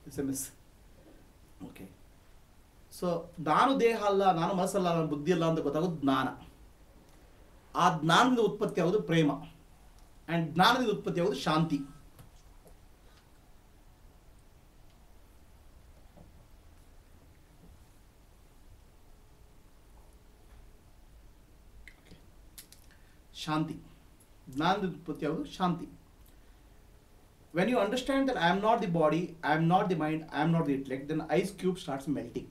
It's A miss. Okay, so ನಾನು ದೇಹ ಅಲ್ಲ, ನಾನು ಮನಸ್ಸಲ್ಲ, ನಾನು ಬುದ್ಧಿ ಅಲ್ಲ ಅಂತ ಗೊತ್ತಾಗೋದು ಜ್ಞಾನ. ಆ ಜ್ಞಾನದಿಂದ ಉತ್ಪತ್ತಿ ಆಗೋದು ಪ್ರೇಮ, ಆ್ಯಂಡ್ ಜ್ಞಾನದಿಂದ ಉತ್ಪತ್ತಿ ಆಗೋದು ಶಾಂತಿ. ಶಾಂತಿ, ಜ್ಞಾನದಿಂದ ಉತ್ಪತ್ತಿ ಆಗೋದು ಶಾಂತಿ. When you understand that I am not the body, I am not the mind, I am not the intellect, then ice cube starts melting.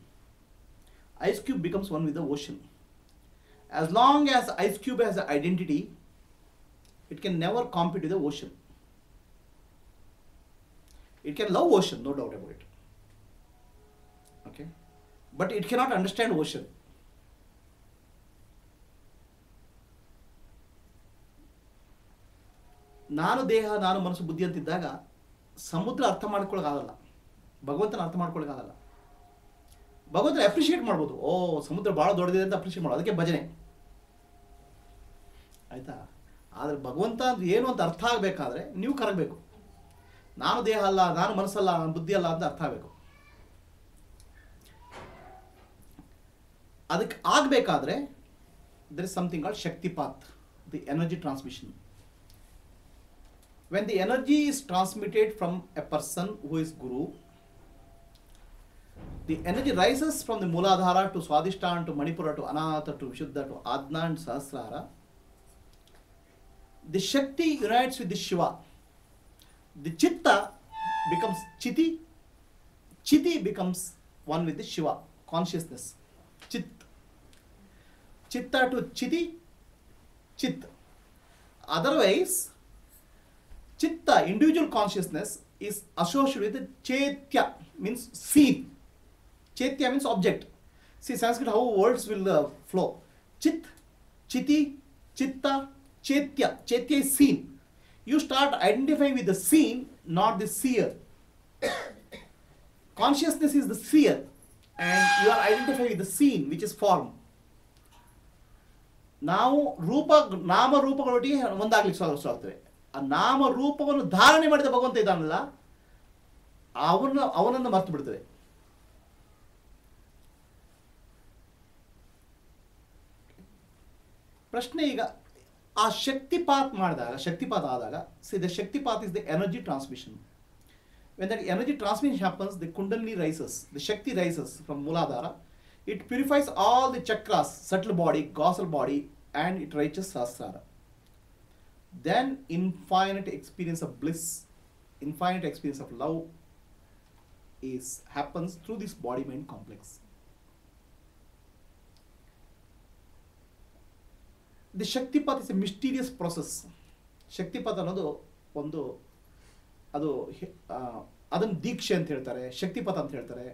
Ice cube becomes one with the ocean. As long as ice cube has an identity, it can never compete with the ocean. It can love ocean, no doubt about it. Okay, but it cannot understand ocean. ನಾನು ದೇಹ, ನಾನು ಮನಸ್ಸು, ಬುದ್ಧಿ ಅಂತಿದ್ದಾಗ ಸಮುದ್ರ ಅರ್ಥ ಮಾಡ್ಕೊಳ್ಳೋಕ್ಕಾಗಲ್ಲ, ಭಗವಂತನ ಅರ್ಥ ಮಾಡ್ಕೊಳ್ಳೋಕ್ಕಾಗಲ್ಲ. ಭಗವಂತನ ಅಪ್ರಿಷಿಯೇಟ್ ಮಾಡ್ಬೋದು, ಓ ಸಮುದ್ರ ಭಾಳ ದೊಡ್ಡದಿದೆ ಅಂತ ಅಪ್ರಿಷಿಯೇಟ್ ಮಾಡೋದು, ಅದಕ್ಕೆ ಭಜನೆ ಆಯಿತಾ. ಆದರೆ ಭಗವಂತ ಅಂದ್ರೆ ಏನು ಅಂತ ಅರ್ಥ ಆಗಬೇಕಾದ್ರೆ ನೀವು ಕರಗಬೇಕು. ನಾನು ದೇಹ ಅಲ್ಲ, ನಾನು ಮನಸ್ಸಲ್ಲ, ನಾನು ಬುದ್ಧಿ ಅಲ್ಲ ಅಂತ ಅರ್ಥ ಆಗಬೇಕು. ಅದಕ್ಕೆ ಆಗಬೇಕಾದ್ರೆ there is something called Shaktipat, the energy transmission. When the energy is transmitted from a person who is Guru, the energy rises from the Mooladhara to Swadhisthana to Manipura to Anahata to Vishuddha to Adna and Sahasrara. The Shakti unites with the Shiva. The Chitta becomes Chiti. Chiti becomes one with the Shiva, consciousness. Chit. Chitta to Chiti, Chit. Otherwise, Chitta, individual consciousness, is associated with the Chaitya, means seen. Chaitya means object. See, Sanskrit, how words will flow. Chit, Chiti, Chitta, Chaitya. Chaitya is seen. You start identifying with the seen, not the seer. Consciousness is the seer, and you are identifying with the seen, which is form. ನಾವು ನಾಮ ರೂಪಗಳೊಟ್ಟಿಗೆ ಒಂದಾಗ್ಲಿಕ್ಕೆ ಸಾಧ್ಯವೇ. ಆ ನಾಮ ರೂಪವನ್ನು ಧಾರಣೆ ಮಾಡಿದ ಭಗವಂತ ಇದ್ದಾನಲ್ಲ, ಅವನನ್ನು ಮರ್ತು ಬಿಡ್ತದೆ. ಪ್ರಶ್ನೆ ಈಗ ಆ ಶಕ್ತಿಪಾತ್ ಮಾಡಿದಾಗ, ಶಕ್ತಿಪಾತ ಆದಾಗ, the shaktipat is the energy transmission. When that energy transmission happens, the kundalini rises, the shakti rises from Muladhara. It purifies all the chakras, subtle body, causal body, and it reaches Sahasrara. Then infinite experience of bliss, infinite experience of love happens through this body-mind complex. The Shaktipat is a mysterious process. Shaktipat ಅನ್ನೋದು ಒಂದು, ಅದು ಅದನ್ನು ದೀಕ್ಷೆ ಅಂತ ಹೇಳ್ತಾರೆ, ಶಕ್ತಿಪಥ ಅಂತ ಹೇಳ್ತಾರೆ.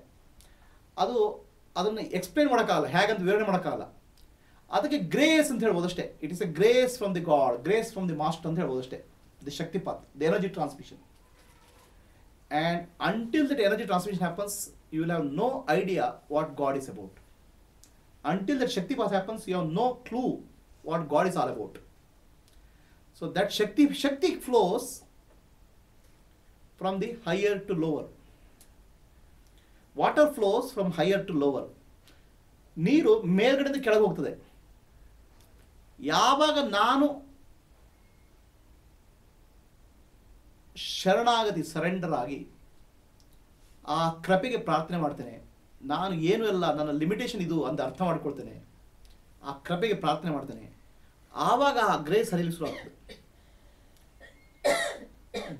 ಅದನ್ನು ಎಕ್ಸ್ಪ್ಲೇನ್ ಮಾಡೋಕ್ಕಾಗಲ್ಲ, ಹೇಗಂತ ವಿವರಣೆ ಮಾಡೋಕ್ಕಾಗಲ್ಲ. ಅದಕ್ಕೆ ಗ್ರೇಸ್ ಅಂತ ಹೇಳ್ಬೋದು ಅಷ್ಟೇ. It is a grace from the God, grace from the master ಅಂತ ಹೇಳ್ಬೋದು ಅಷ್ಟೇ. The shaktipat, the energy transmission. And until that energy transmission happens, you will have no idea what God is about. Until that shaktipat happens, you have no clue what God is all about. So that shakti flows from the higher to lower. Water flows from higher to lower. ನೀರು ಮೇಲ್ಗಡೆಯಿಂದ ಕೆಳಗೆ ಹೋಗ್ತದೆ. ಯಾವಾಗ ನಾನು ಶರಣಾಗತಿ, surrender ಆಗಿ ಆ ಕೃಪೆಗೆ ಪ್ರಾರ್ಥನೆ ಮಾಡ್ತೇನೆ, ನಾನು ಏನು ಎಲ್ಲ, ನನ್ನ ಲಿಮಿಟೇಷನ್ ಇದು ಅಂತ ಅರ್ಥ ಮಾಡ್ಕೊಳ್ತೇನೆ, ಆ ಕೃಪೆಗೆ ಪ್ರಾರ್ಥನೆ ಮಾಡ್ತೇನೆ, ಆವಾಗ ಆ ಗ್ರೇಸ್ ಹರಿಲಿ ಶುರು ಆಗ್ತದೆ.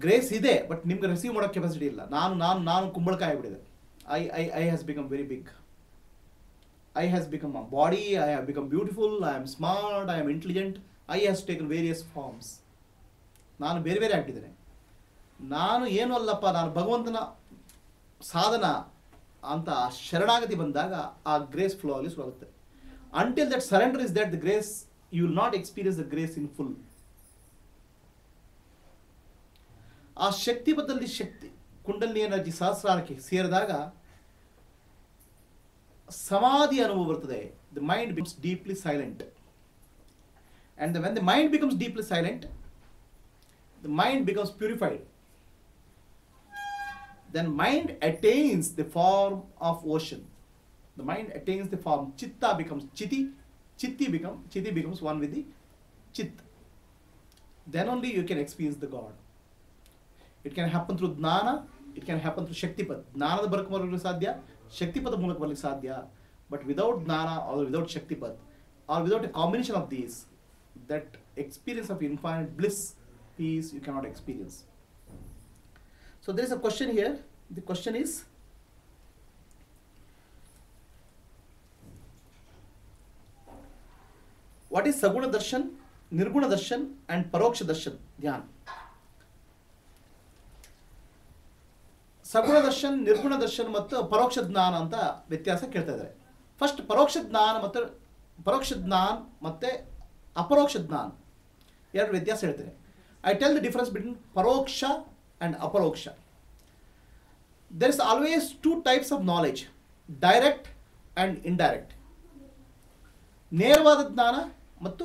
ಗ್ರೇಸ್ ಇದೆ, ಬಟ್ ನಿಮ್ಗೆ ರಿಸೀವ್ ಮಾಡೋ ಕೆಪಾಸಿಟಿ ಇಲ್ಲ. ನಾನು ಕುಂಬಳಕಾಯಿ ಆಗಿಬಿಟ್ಟಿದೆ. I has become very big. I has become a body, I have become beautiful, I am smart, I am intelligent. I has taken various forms. ನಾನು ಬೇರೆ ಬೇರೆ ಆಗ್ತಿದ್ದೇನೆ. ನಾನು ಏನು ಅಲ್ಲಪ್ಪ, ನಾನು ಭಗವಂತನ ಸಾಧನ ಅಂತ ಶರಣಾಗತಿ ಬಂದಾಗ ಆ ಗ್ರೇಸ್ ಫ್ಲೋ ಆಗಲಿ ಶುರುವಾಗುತ್ತೆ. Until that surrender is that the grace, you will not experience the grace in full. ಆ ಶಕ್ತಿಪಥದಲ್ಲಿ ಶಕ್ತಿ ಕುಂಡಲಿನಿ ಎನರ್ಜಿ ಸಹಸ್ರಾರಕ್ಕೆ ಸೇರಿದಾಗ ಸಮಾಧಿ ಅನುಭವ ಬರ್ತದೆ. The mind becomes deeply silent. And when the mind becomes deeply silent, the mind becomes purified. then mind attains the form of ocean. The mind attains the form. Chitta becomes chiti. Chiti becomes one with the chit. Then only you can experience the God. It can happen through Jnana. It can happen through Shaktipat. Jnanada ಬರಕ್ಕೆ ಬರಲಿಕ್ಕೆ ಸಾಧ್ಯ, ಶಕ್ತಿಪದ ಮೂಲಕ ಬರಲಿಕ್ಕೆ ಸಾಧ್ಯ. But without Jnana or without Shaktipat or without a combination of these, that experience of infinite bliss, peace, you cannot experience. So there is a question here. The question is, what is Saguna Darshan, Nirguna Darshan and Paroksha Darshan Dhyan? ಸಗುಣ ದರ್ಶನ್, ನಿರ್ಗುಣ ದರ್ಶನ್ ಮತ್ತು ಪರೋಕ್ಷ ಜ್ಞಾನ ಅಂತ ವ್ಯತ್ಯಾಸ ಕೇಳ್ತಾ ಇದ್ದಾರೆ. First ಪರೋಕ್ಷ ಜ್ಞಾನ ಮತ್ತು ಅಪರೋಕ್ಷ ಜ್ಞಾನ ಎರಡು ವ್ಯತ್ಯಾಸ ಹೇಳ್ತೇನೆ. I tell the difference between ಪರೋಕ್ಷ ಆ್ಯಂಡ್ ಅಪರೋಕ್ಷ. There is always two types of knowledge, direct and indirect. ನೇರವಾದ ಜ್ಞಾನ ಮತ್ತು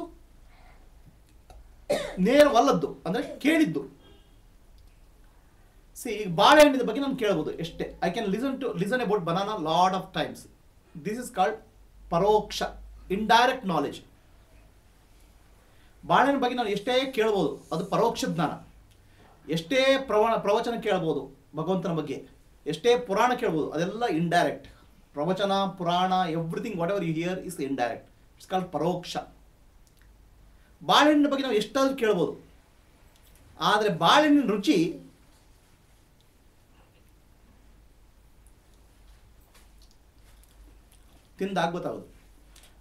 ನೇರವಲ್ಲದ್ದು ಅಂದರೆ ಕೇಳಿದ್ದು. ಈಗ ಬಾಳೆಹಣ್ಣಿನ ಬಗ್ಗೆ ನಾನು ಕೇಳ್ಬೋದು ಎಷ್ಟೇ. I can listen about banana lot of times. This is called ಪರೋಕ್ಷ, ಇಂಡೈರೆಕ್ಟ್ ನಾಲೆಜ್. ಬಾಳೆಹಣ್ಣಿನ ಬಗ್ಗೆ ನಾನು ಎಷ್ಟೇ ಕೇಳ್ಬೋದು, ಅದು ಪರೋಕ್ಷ ಜ್ಞಾನ. ಎಷ್ಟೇ ಪ್ರವಚನ ಕೇಳ್ಬೋದು ಭಗವಂತನ ಬಗ್ಗೆ, ಎಷ್ಟೇ ಪುರಾಣ ಕೇಳ್ಬೋದು, ಅದೆಲ್ಲ ಇಂಡೈರೆಕ್ಟ್. ಪ್ರವಚನ, ಪುರಾಣ, everything whatever you hear is indirect. It's called ಪರೋಕ್ಷ. ಬಾಳೆಹಣ್ಣಿನ ಬಗ್ಗೆ ನಾವು ಎಷ್ಟಾದ್ರೂ ಕೇಳ್ಬೋದು, ಆದರೆ ಬಾಳೆಹಣ್ಣಿನ ರುಚಿ ತಿಂದಾಗ ಗೊತ್ತಾಗೋದು.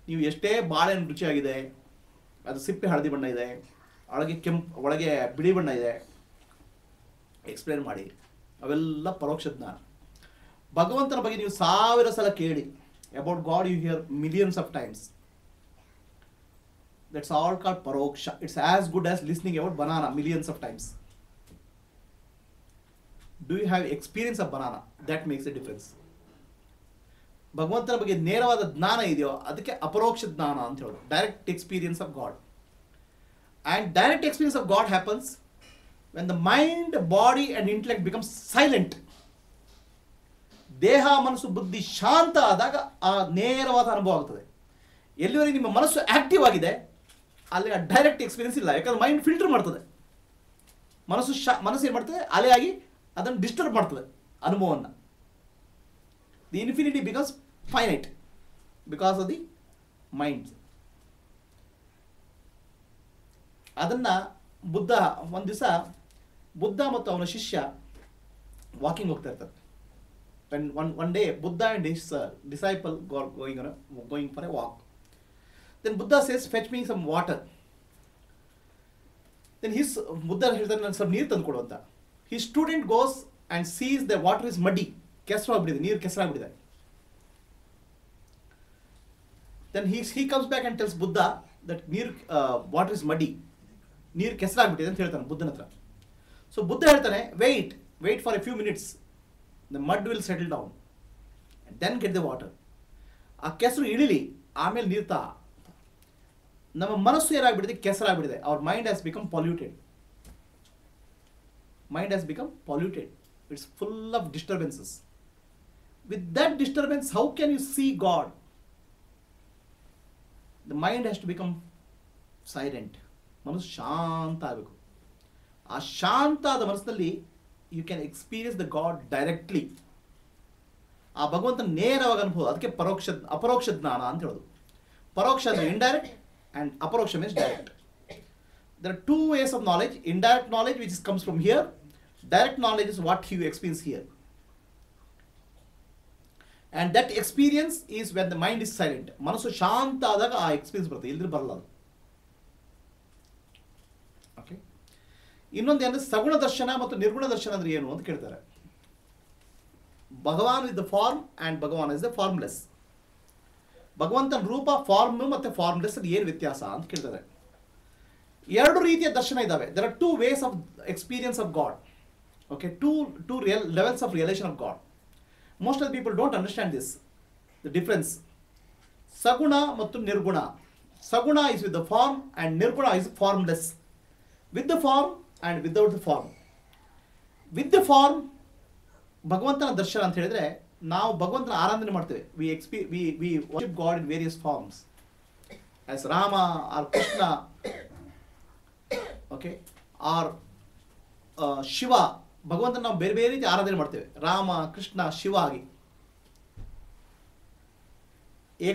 ನೀವು ಎಷ್ಟೇ ಬಾಳೆಹಣ್ಣು ರುಚಿಯಾಗಿದೆ, ಅದು ಸಿಪ್ಪೆ ಹಳದಿ ಬಣ್ಣ ಇದೆ, ಒಳಗೆ ಬಿಳಿ ಬಣ್ಣ ಇದೆ, ಎಕ್ಸ್ಪ್ಲೇನ್ ಮಾಡಿ, ಅವೆಲ್ಲ ಪರೋಕ್ಷ ಜ್ಞಾನ. ಭಗವಂತನ ಬಗ್ಗೆ ನೀವು 1000 ಸಲ ಕೇಳಿ, about God you hear millions of times. That's all called paroksha. It's as good as listening about banana millions of times. Do you have experience of banana? That makes a difference. ಭಗವಂತನ ಬಗ್ಗೆ ನೇರವಾದ ಜ್ಞಾನ ಇದೆಯೋ ಅದಕ್ಕೆ ಅಪರೋಕ್ಷ ಜ್ಞಾನ ಅಂತ ಹೇಳೋದು, direct experience of god. And direct experience of god happens when the mind, body and intellect becomes silent. ದೇಹ, ಮನಸ್ಸು, ಬುದ್ಧಿ ಶಾಂತ ಆದಾಗ ಆ ನೇರವಾದ ಅನುಭವ ಆಗ್ತದೆ. ಎಲ್ಲಿವರೆಗೆ ನಿಮ್ಮ ಮನಸ್ಸು ಆಕ್ಟಿವ್ ಆಗಿದೆ ಅಲ್ಲಿ ಆ ಡೈರೆಕ್ಟ್ ಎಕ್ಸ್ಪೀರಿಯನ್ಸ್ ಇಲ್ಲ. ಯಾಕಂದ್ರೆ ಮೈಂಡ್ ಫಿಲ್ಟರ್ ಮಾಡ್ತದೆ. ಮನಸ್ಸು ಏನು ಮಾಡ್ತದೆ, ಅಲೆಯಾಗಿ ಅದನ್ನು ಡಿಸ್ಟರ್ಬ್ ಮಾಡ್ತದೆ ಅನುಭವವನ್ನು. The infinity becomes finite because of the mind. ಅದನ್ನ ಬುದ್ಧ ಒಂದು ದಿವಸ ಮತ್ತು ಅವನ ಶಿಷ್ಯ ವಾಕಿಂಗ್ ಹೋಗ್ತಾ ಇರ್ತಾರೆ. One day Buddha and his disciple going for a walk. Then Buddha says, fetch me some water. Then Buddha ಹೇಳ್ತಾನೆ, ನಾನು ಸ್ವಲ್ಪ ನೀರು ತಂದು ಕೊಡು ಅಂತ. His student goes and sees the water is muddy. ಕೆಸರಾಗ್ಬಿಟ್ಟಿದೆ, ನೀರು ಕೆಸರಾಗ್ಬಿಟ್ಟಿದೆ. Then he comes back and tells Buddha that water is muddy. ನೀರು ಕೆಸರಾಗ್ಬಿಟ್ಟಿದೆ ಅಂತ ಹೇಳ್ತಾನೆ ಬುದ್ಧನ ಹತ್ರ. ಸೊ ಬುದ್ಧ ಹೇಳ್ತಾನೆ, wait for a few minutes. The mud will settle down and then get the water. ಆ ಕೆಸರು ಇಳಿಲಿ, ಆಮೇಲೆ ನೀರು ತಾ. ನಮ್ಮ ಮನಸ್ಸು ಏನಾಗ್ಬಿಟ್ಟಿದೆ, ಕೆಸರಾಗ್ಬಿಟ್ಟಿದೆ. Our mind has become polluted. It's full of disturbances. With that disturbance, how can you see God? The mind has to become silent. ಮನಸ್ಸು ಶಾಂತ ಆಗಬೇಕು. ಆ ಶಾಂತ ಆದ ಮನಸ್ಸಿನಲ್ಲಿ you can experience the God directly. ಆ ಭಗವಂತನ ನೇರವಾಗಿ ಅನುಭವ. ಅದಕ್ಕೆ ಅಪರೋಕ್ಷ ಜ್ಞಾನ ಅಂತ ಹೇಳೋದು. ಪರೋಕ್ಷ ಅಂದರೆ ಇಂಡೈರೆಕ್ಟ್ ಆ್ಯಂಡ್ ಅಪರೋಕ್ಷ means direct. There are two ways of knowledge. Indirect knowledge which comes from here. Direct knowledge is what you experience here. And that experience is when the mind is silent. ಮನಸ್ಸು ಶಾಂತ ಆದಾಗ ಆ experience ಬರುತ್ತೆ, ಇಲ್ಲದ್ರೆ ಬರಲ್ಲ ಅದು. Okay. ಇನ್ನೊಂದು ಏನಂದ್ರೆ ಸಗುಣ ದರ್ಶನ ಮತ್ತು ನಿರ್ಗುಣ ದರ್ಶನ ಅಂದ್ರೆ ಏನು ಅಂತ ಕೇಳ್ತಾರೆ. Bhagwan is the form and Bhagwan is the formless. ಭಗವಂತನ ರೂಪ, ಫಾರ್ಮ್ ಮತ್ತು ಫಾರ್ಮ್ಲೆಸ್ ಅಲ್ಲಿ ಏನು ವ್ಯತ್ಯಾಸ ಅಂತ ಕೇಳ್ತಾರೆ. ಎರಡು ರೀತಿಯ ದರ್ಶನ ಇದ್ದಾವೆ. There are two ways of experience of God. Okay, two real levels of realization of God. Most of the people don't understand this, the difference. Saguna ಮತ್ತು ನಿರ್ಗುಣ. Saguna is with the form and nirguna is formless. With the form and without the form. With the form, ಭಗವಂತನ ದರ್ಶನ ಅಂತ ಹೇಳಿದ್ರೆ ನಾವು ಭಗವಂತನ ಆರಾಧನೆ ಮಾಡ್ತೇವೆ. We worship God in various forms as Rama or Krishna, okay, or Shiva. ಭಗವಂತನ ನಾವು ಬೇರೆ ಬೇರೆ ರೀತಿ ಆರಾಧನೆ ಮಾಡ್ತೇವೆ, ರಾಮ ಕೃಷ್ಣ ಶಿವ ಆಗಿ.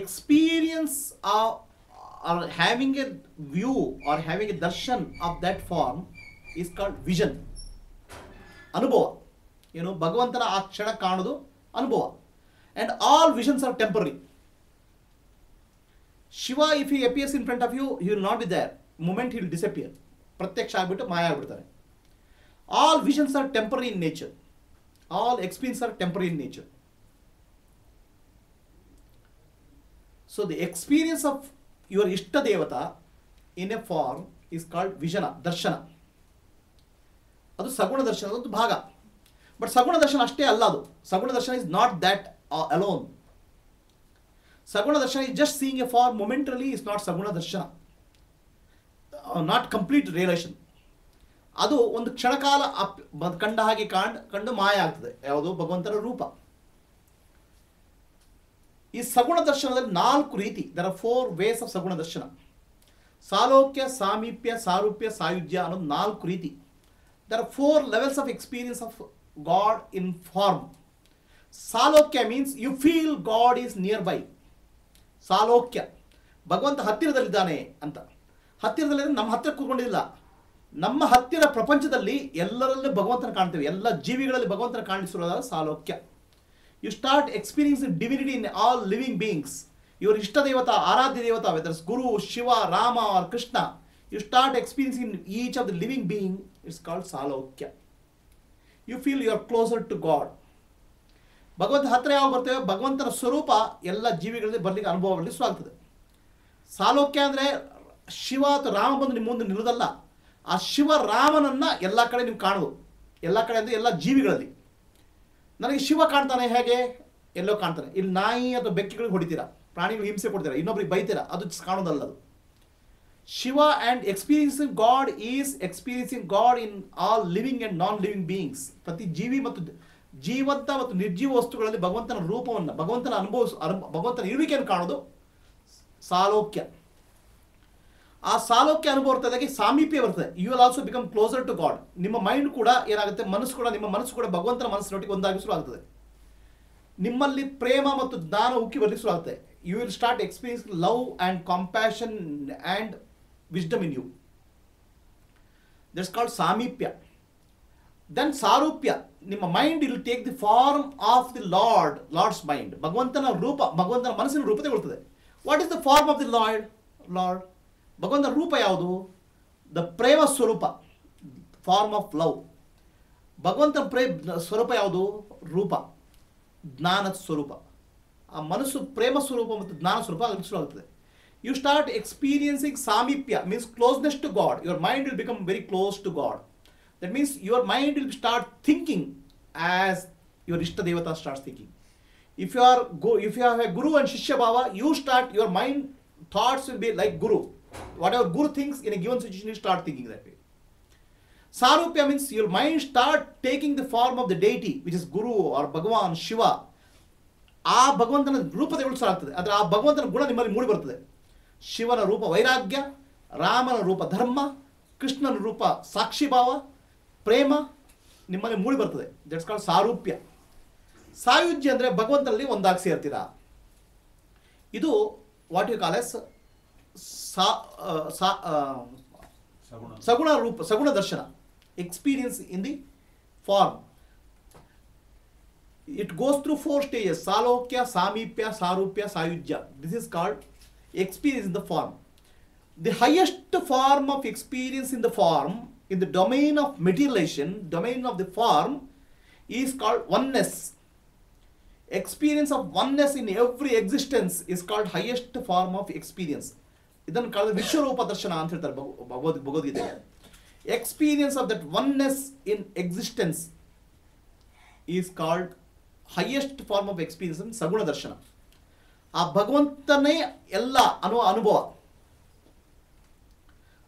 Experience or having a view or having a darshan of that form is called vision. ಅನುಭವ. ಏನು, ಭಗವಂತನ ಆ ಕ್ಷಣ ಕಾಣೋದು ಅನುಭವ. And all visions are temporary. Shiva, if he appears in front of you, he will not be there. Moment he will disappear. ಪ್ರತ್ಯಕ್ಷ ಆಗ್ಬಿಟ್ಟು ಮಾಯ ಆಗ್ಬಿಡ್ತಾರೆ. All visions are temporary in nature. All experiences are temporary in nature. So the experience of your Ishta Devata in a form is called Vijana, Darshana. ಅದು ಸಗುಣ ದರ್ಶನದ ಒಂದು ಭಾಗ. But ಸಗುಣ ದರ್ಶನ ಅಷ್ಟೇ ಅಲ್ಲ ಅದು. ಸಗುಣ darshan is not that alone. Saguna darshan is just seeing a form momentarily is not saguna darshan, not complete realisation. ಅದು ಒಂದು ಕ್ಷಣಕಾಲ ಕಂಡ ಹಾಗೆ ಕಂಡು ಮಾಯ ಆಗ್ತದೆ. ಯಾವುದು? ಭಗವಂತನ ರೂಪ. ಈ ಸಗುಣ ದರ್ಶನದಲ್ಲಿ 4 ರೀತಿ. ದರ್ ಆರ್ 4 ವೇಸ್ ಆಫ್ ಸಗುಣ ದರ್ಶನ. ಸಾಲೋಕ್ಯ, ಸಾಮೀಪ್ಯ, ಸಾರೂಪ್ಯ, ಸಾಯುಜ್ಯ ಅನ್ನೋದು 4 ರೀತಿ. There are 4 levels of experience of God in form. Salokya means you feel God is near by. ಸಾಲೋಕ್ಯ, ಭಗವಂತ ಹತ್ತಿರದಲ್ಲಿದ್ದಾನೆ ಅಂತ. ಹತ್ತಿರದಲ್ಲಿ ನಮ್ಮ ಹತ್ತಿರ ಕೂತ್ಕೊಂಡಿಲ್ಲ, ನಮ್ಮ ಹತ್ತಿರ ಪ್ರಪಂಚದಲ್ಲಿ ಎಲ್ಲರಲ್ಲೂ ಭಗವಂತನ ಕಾಣ್ತೇವೆ. ಎಲ್ಲ ಜೀವಿಗಳಲ್ಲಿ ಭಗವಂತನ ಕಾಣಿಸುವುದಾದ ಸಾಲೋಕ್ಯ. You start experiencing divinity in all living beings. Your Ishta Devata, Aradhya Devata, whether it's Guru, Shiva, Rama or Krishna, you start experiencing each of the living being. It's called Salokya. You feel you are closer to God. ಭಗವಂತ ಹತ್ತಿರ ಯಾವಾಗ ಬರ್ತೇವೆ, ಭಗವಂತನ ಸ್ವರೂಪ ಎಲ್ಲ ಜೀವಿಗಳಲ್ಲಿ ಬರ್ಲಿಕ್ಕೆ ಅನುಭವದಲ್ಲಿ ಶುರುವಾಗ್ತದೆ. ಸಾಲೋಕ್ಯ ಅಂದರೆ ಶಿವ ಅಥವಾ ರಾಮ ಬಂದು ನಿಮ್ಮ ಮುಂದೆ ನಿಲ್ಲೋದಲ್ಲ. ಆ ಶಿವ ರಾಮನನ್ನ ಎಲ್ಲ ಕಡೆ ನೀವು ಕಾಣೋದು. ಎಲ್ಲ ಕಡೆ ಅಂದರೆ ಎಲ್ಲ ಜೀವಿಗಳಲ್ಲಿ. ನನಗೆ ಶಿವ ಕಾಣ್ತಾನೆ, ಹೇಗೆ? ಎಲ್ಲೋ ಕಾಣ್ತಾನೆ. ಇಲ್ಲಿ ನಾಯಿ ಅಥವಾ ಬೆಕ್ಕಿಗಳಿಗೆ ಹೊಡಿತೀರಾ, ಪ್ರಾಣಿಗಳು ಹಿಂಸೆ ಕೊಡ್ತೀರಾ, ಇನ್ನೊಬ್ರಿಗೆ ಬೈತೀರಾ, ಅದು ಕಾಣೋದಲ್ಲ ಅದು. Shiva and experiencing god is experiencing god in all living and non living beings. ಪ್ರತಿ ಜೀವಿ ಮತ್ತು ಜೀವಂತ ಮತ್ತು ನಿರ್ಜೀವ ವಸ್ತುಗಳಲ್ಲಿ ಭಗವಂತನ ರೂಪವನ್ನು, ಭಗವಂತನ ಇರುವಿಕೆಯನ್ನು ಕಾಣೋದು ಸಾಲೋಕ್ಯ. ಆ ಸಾಲೋಕ್ಯ ಅನುಭವ ಬರ್ತದೆ, ಸಾಮೀಪ್ಯ ಬರ್ತದೆ. You will also become closer to God. ನಿಮ್ಮ ಮೈಂಡ್ ಕೂಡ ಏನಾಗುತ್ತೆ, ನಿಮ್ಮ ಮನಸ್ಸು ಕೂಡ ಭಗವಂತನ ಮನಸ್ಸಿನೊಟ್ಟಿಗೆ ಒಂದಾಗಿ ಶುರು ಆಗ್ತದೆ. ನಿಮ್ಮಲ್ಲಿ ಪ್ರೇಮ ಮತ್ತು ಜ್ಞಾನ ಉಕ್ಕಿ ಬರಲಿಕ್ಕೆ ಶುರು ಆಗುತ್ತೆ. You will start experience love and compassion and wisdom in you. That's called samipya. Then sarupya, ನಿಮ್ಮ mind will take the form of the lord's mind. ಭಗವಂತನ ರೂಪ, ಭಗವಂತನ ಮನಸ್ಸಿನ ರೂಪ ತಗೊಳ್ತದೆ. What is the form of the lord? ಭಗವಂತನ ರೂಪ ಯಾವುದು? ದ ಪ್ರೇಮ ಸ್ವರೂಪ, ಫಾರ್ಮ್ ಆಫ್ ಲವ್. ಭಗವಂತನ ಸ್ವರೂಪ ಯಾವುದು? ರೂಪ, ಜ್ಞಾನದ ಸ್ವರೂಪ. ಆ ಮನಸ್ಸು ಪ್ರೇಮ ಸ್ವರೂಪ ಮತ್ತು ಜ್ಞಾನ ಸ್ವರೂಪ ಅಲ್ಲಿ ಶುರು ಆಗುತ್ತದೆ. You start experiencing samipya means closeness to God. Your mind will become very close to God. That means your mind will start thinking as your ishta devata starts thinking. If you have a guru and shishya bhava, your mind thoughts will be like guru. Whatever guru thinks in a given situation, you start thinking that way. Sarupya means your mind start taking the form of the deity, which is Guru or Bhagavan, Shiva. ಆ ಭಗವಂತನ ರೂಪ ತೆಗೆದುಕೊಳ್ಳಲಾಗ್ತದೆ. ಆದರೆ ಆ ಭಗವಂತನ ಗುಣ ನಿಮ್ಮಲ್ಲಿ ಮೂಡಿ ಬರ್ತದೆ. ಶಿವನ ರೂಪ ವೈರಾಗ್ಯ, ರಾಮನ ರೂಪ ಧರ್ಮ, ಕೃಷ್ಣನ ರೂಪ ಸಾಕ್ಷಿ ಭಾವ, ಪ್ರೇಮ ನಿಮ್ಮಲ್ಲಿ ಮೂಡಿ ಬರ್ತದೆ. That's called ಸಾರೂಪ್ಯ. ಸಾಯುಜ್ಯ ಅಂದರೆ ಭಗವಂತನಲ್ಲಿ ಒಂದಾಗಿ ಸೇರ್ತೀರಾ. ಇದು ವಾಟ್ ಯು ಕಾಲ್ ಎಸ್ ಸಗುಣ ರೂಪ, ಸಗುಣ ದರ್ಶನ, experience in the form. It goes through 4 stages: Salokya, Samipya, Sarupya, Sayujya. This is called experience in the form. The highest form of experience in the form, in the domain of materialization, domain of the form, is called oneness. Experience of oneness in every existence is called highest form of experience. ಇದನ್ನು ಕಳೆದ ವಿಶ್ವರೂಪ ದರ್ಶನ ಅಂತ ಹೇಳ್ತಾರೆ Bhagavad Gita. Experience of that oneness in existence is called highest form of experience in ಸಗುಣ ದರ್ಶನ. ಆ ಭಗವಂತನೇ ಎಲ್ಲ ಅನ್ನುವ ಅನುಭವ.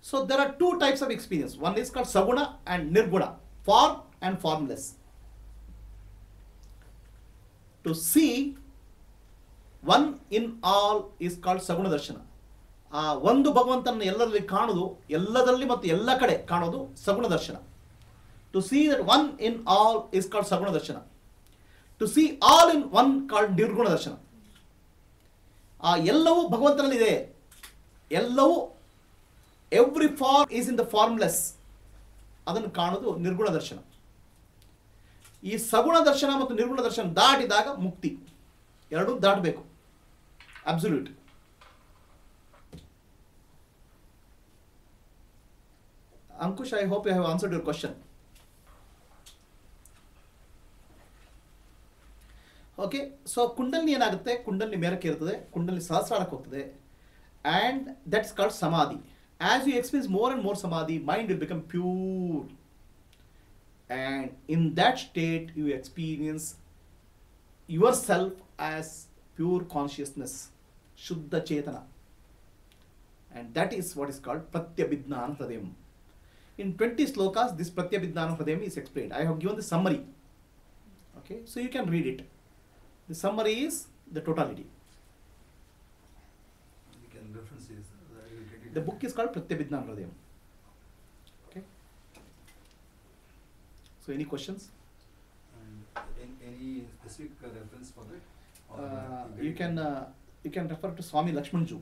So there are 2 types of experience. One is called saguna and nirguna, form and formless. To see one in all is called ಸಗುಣ ದರ್ಶನ. ಆ ಒಂದು ಭಗವಂತನ ಎಲ್ಲರಲ್ಲಿ ಕಾಣೋದು, ಎಲ್ಲದರಲ್ಲಿ ಮತ್ತು ಎಲ್ಲ ಕಡೆ ಕಾಣೋದು ಸಗುಣ ದರ್ಶನ. To see that one in all is called ಸಗುಣ ದರ್ಶನ. To see all in one called ನಿರ್ಗುಣ ದರ್ಶನ. ಆ ಎಲ್ಲವೂ ಭಗವಂತನಲ್ಲಿದೆ, ಎಲ್ಲವೂ every form is in the formless, ಅದನ್ನು ಕಾಣೋದು ನಿರ್ಗುಣ ದರ್ಶನ. ಈ ಸಗುಣ ದರ್ಶನ ಮತ್ತು ನಿರ್ಗುಣ ದರ್ಶನ ದಾಟಿದಾಗ ಮುಕ್ತಿ, ಎರಡೂ ದಾಟಬೇಕು. Absolute. Ankush, I hope I have answered your question. Okay, so kundalini ಏನಾಗುತ್ತೆ, ಕುಂಡಲಿನಿ ಮೇಲಕ್ಕೆ ಇರ್ತದೆ, ಕುಂಡಲಿನಿ ಸಹಸ್ರಾರಕ್ಕೆ ಹೋಗ್ತದೆ, and that's called samadhi. As you experience more and more samadhi, mind will become pure, and in that state you experience your self as pure consciousness, shuddha chetana, and that is what is called Pratyabhijna Hridayam. In 20 slokas, this Pratyabhidhanam Hridayam is explained. I have given the summary. Okay, so you can read it. The summary is the totality. You can references. The book is called Pratyabhidhanam Hridayam. Okay. So any questions? Any specific reference for that? You can refer to Swami Lakshmanju.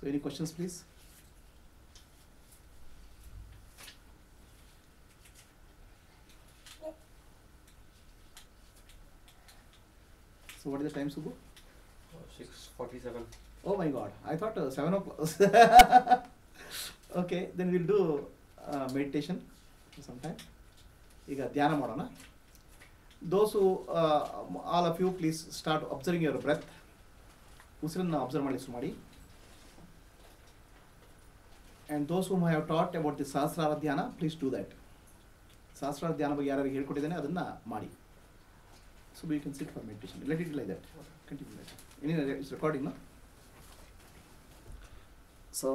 So any questions, please? So what is the time, Subbu? 6:47. Oh my God! I thought 7 o'clock. Okay, then we'll do meditation sometime. ಈಗ ಧ್ಯಾನ ಮಾಡೋಣ. Those who all of you please start observing your breath. ಉಸಿರನ್ನು observe ಮಾಡಿ ಶುರು ಮಾಡಿ. And those whom I have taught about the Sahasrara Dhyana, please do that. Sahasrara Dhyana ಬಗ್ಗೆ ಯಾರು ಹೇಳ್ಕೊಟ್ಟಿದ್ದೇನೆ ಅದನ್ನು ಮಾಡಿ. So you can sit for meditation. Let it like that. Continue like that. It's recording, no? So